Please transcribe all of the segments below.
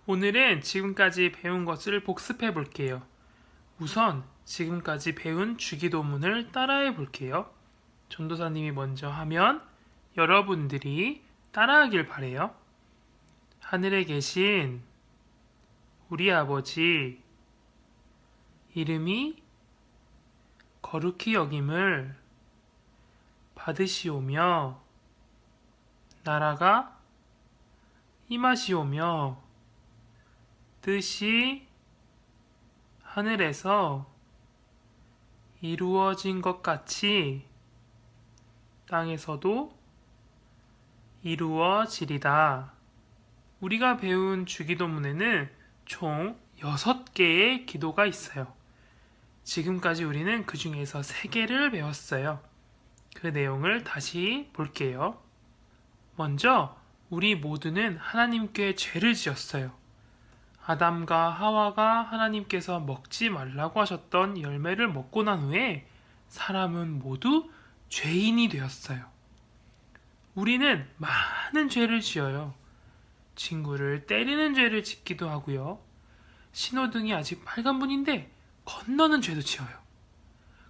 오늘은 지금까지 배운 것을 복습해 볼게요. 우선 지금까지 배운 주기도문을 따라해 볼게요. 전도사님이 먼저 하면 여러분들이 따라하길 바래요. 하늘에 계신 우리 아버지, 이름이 거룩히 여김을 받으시오며 나라가 임하시오며 뜻이 하늘에서 이루어진 것 같이 땅에서도 이루어지리다. 우리가 배운 주기도문에는 총 6개의 기도가 있어요. 지금까지 우리는 그 중에서 3개를 배웠어요. 그 내용을 다시 볼게요. 먼저 우리 모두는 하나님께 죄를 지었어요. 아담과 하와가 하나님께서 먹지 말라고 하셨던 열매를 먹고 난 후에 사람은 모두 죄인이 되었어요. 우리는 많은 죄를 지어요. 친구를 때리는 죄를 짓기도 하고요. 신호등이 아직 빨간불인데 건너는 죄도 지어요.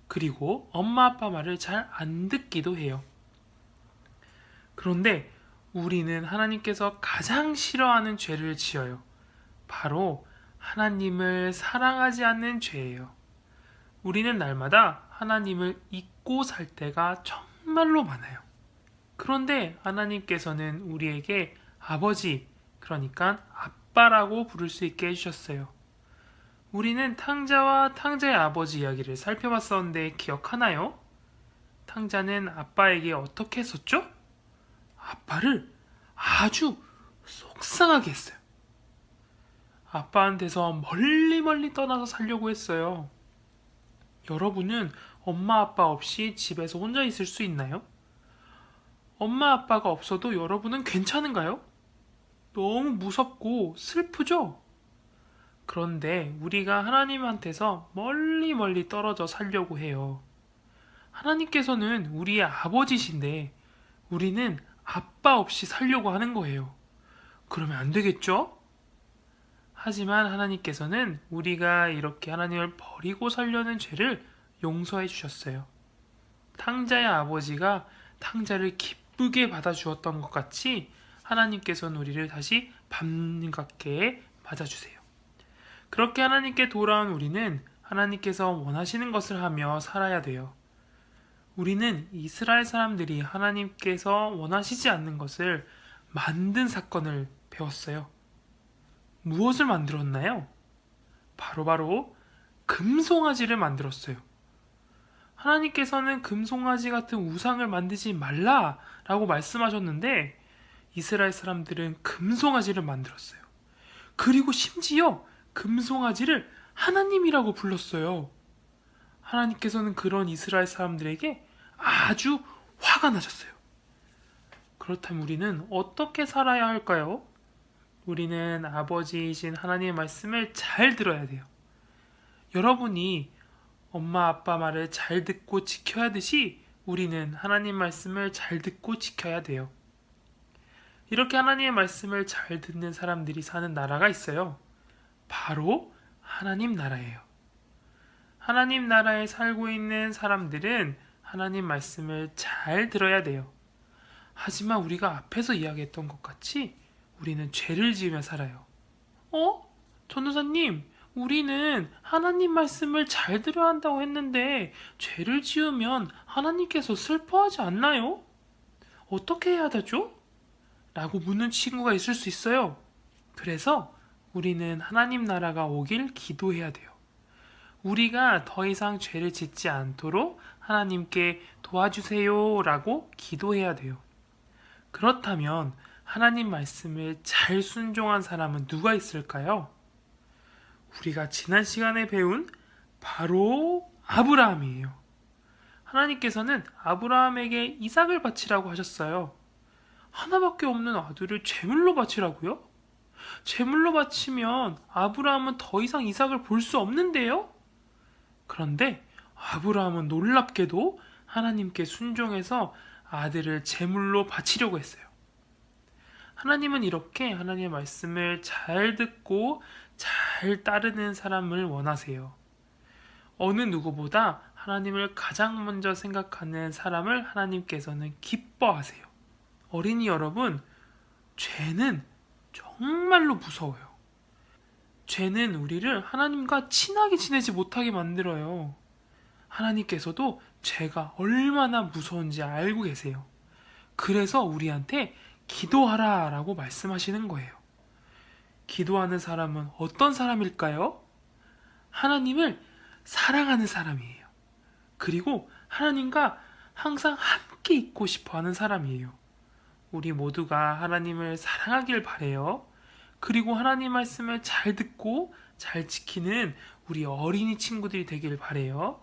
그리고 엄마 아빠 말을 잘 안 듣기도 해요. 그런데 우리는 하나님께서 가장 싫어하는 죄를 지어요. 바로 하나님을 사랑하지 않는 죄예요. 우리는 날마다 하나님을 잊고 살 때가 정말로 많아요. 그런데 하나님께서는 우리에게 아버지, 그러니까 아빠라고 부를 수 있게 해주셨어요. 우리는 탕자와 탕자의 아버지 이야기를 살펴봤었는데 기억하나요? 탕자는 아빠에게 어떻게 했었죠? 아빠를 아주 속상하게 했어요. 아빠한테서 멀리 떠나서 살려고 했어요. 여러분은 엄마 아빠 없이 집에서 혼자 있을 수 있나요? 엄마 아빠가 없어도 여러분은 괜찮은가요? 너무 무섭고 슬프죠? 그런데 우리가 하나님한테서 멀리 떨어져 살려고 해요. 하나님께서는 우리의 아버지신데 우리는 아빠 없이 살려고 하는 거예요. 그러면 안 되겠죠? 하지만 하나님께서는 우리가 이렇게 하나님을 버리고 살려는 죄를 용서해 주셨어요. 탕자의 아버지가 탕자를 기쁘게 받아주었던 것 같이 하나님께서는 우리를 다시 반갑게 맞아주세요. 그렇게 하나님께 돌아온 우리는 하나님께서 원하시는 것을 하며 살아야 돼요. 우리는 이스라엘 사람들이 하나님께서 원하시지 않는 것을 만든 사건을 배웠어요. 무엇을 만들었나요? 바로 금송아지를 만들었어요. 하나님께서는 금송아지 같은 우상을 만들지 말라라고 말씀하셨는데 이스라엘 사람들은 금송아지를 만들었어요. 그리고 심지어 금송아지를 하나님이라고 불렀어요. 하나님께서는 그런 이스라엘 사람들에게 아주 화가 나셨어요. 그렇다면 우리는 어떻게 살아야 할까요? 우리는 아버지이신 하나님의 말씀을 잘 들어야 돼요. 여러분이 엄마 아빠 말을 잘 듣고 지켜야 하듯이 우리는 하나님 말씀을 잘 듣고 지켜야 돼요. 이렇게 하나님의 말씀을 잘 듣는 사람들이 사는 나라가 있어요. 바로 하나님 나라예요. 하나님 나라에 살고 있는 사람들은 하나님 말씀을 잘 들어야 돼요. 하지만 우리가 앞에서 이야기했던 것 같이 우리는 죄를 지으며 살아요. 전도사님, 우리는 하나님 말씀을 잘 들어야 한다고 했는데 죄를 지으면 하나님께서 슬퍼하지 않나요? 어떻게 해야 하죠? 라고 묻는 친구가 있을 수 있어요. 그래서 우리는 하나님 나라가 오길 기도해야 돼요. 우리가 더 이상 죄를 짓지 않도록 하나님께 도와주세요 라고 기도해야 돼요. 그렇다면 하나님 말씀을 잘 순종한 사람은 누가 있을까요? 우리가 지난 시간에 배운 바로 아브라함이에요. 하나님께서는 아브라함에게 이삭을 바치라고 하셨어요. 하나밖에 없는 아들을 제물로 바치라고요? 제물로 바치면 아브라함은 더 이상 이삭을 볼 수 없는데요? 그런데 아브라함은 놀랍게도 하나님께 순종해서 아들을 제물로 바치려고 했어요. 하나님은 이렇게 하나님의 말씀을 잘 듣고 잘 따르는 사람을 원하세요. 어느 누구보다 하나님을 가장 먼저 생각하는 사람을 하나님께서는 기뻐하세요. 어린이 여러분, 죄는 정말로 무서워요. 죄는 우리를 하나님과 친하게 지내지 못하게 만들어요. 하나님께서도 죄가 얼마나 무서운지 알고 계세요. 그래서 우리한테 기도하라 라고 말씀하시는 거예요. 기도하는 사람은 어떤 사람일까요? 하나님을 사랑하는 사람이에요. 그리고 하나님과 항상 함께 있고 싶어 하는 사람이에요. 우리 모두가 하나님을 사랑하길 바래요. 그리고 하나님 말씀을 잘 듣고 잘 지키는 우리 어린이 친구들이 되길 바래요.